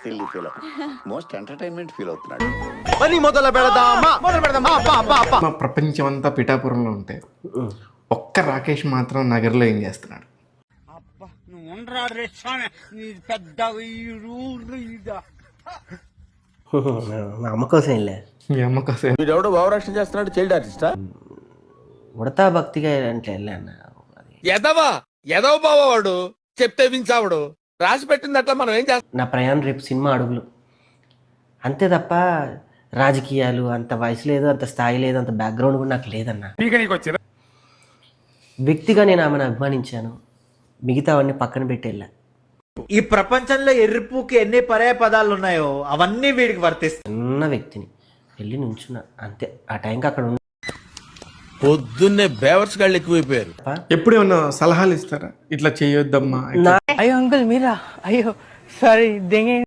Silly feel most entertainment feel అవుతున్నాడు. పని మొదలు పెడదామా మా ప్రపంచం అంతా పిఠాపురంలో ఉంటే ఒక్క రాకేష్ మాత్రం నగర్లో ఏం చేస్తున్నాడు? మా అమ్మ కోసం వెళ్ళా. మీ అమ్మ కోసం వీడెవడో భావరక్షణ చేస్తున్నాడు, చైల్డ్ ఆర్టిస్టా? ఉడతా భక్తిగా అంటే వెళ్ళాను. ఎదవ బావాడు చెప్తే వించావుడు రాసి పెట్టింది అట్లా మనం ఏం చేస్తాం. నా ప్రయాణం రేపు సినిమా అడుగులు అంతే తప్ప రాజకీయాలు అంత వయసు లేదు, అంత స్థాయి లేదు, అంత బ్యాక్గ్రౌండ్ కూడా నాకు లేదన్న. వ్యక్తిగా నేను ఆమెను అభిమానించాను, మిగతావన్నీ పక్కన పెట్టి వెళ్ళా. ఈ ప్రపంచంలో ఎర్రిపుకి ఎన్ని పర్యాయ పదాలు ఉన్నాయో అవన్నీ వీడికి వర్తిస్తాయి. చిన్న వ్యక్తిని వెళ్ళి నుంచున్నా అంతే. ఆ టైంకి అక్కడ ఉన్న పొద్దున్నే బేవర్స్ గాళ్ళు ఎక్కువైపోయారు. ఎప్పుడు ఏమన్నా సలహాలు ఇస్తారా? ఇట్లా చేయొద్దమ్మా. అయ్యో అంకుల్ మీరా? అయ్యో సారీ దెంగే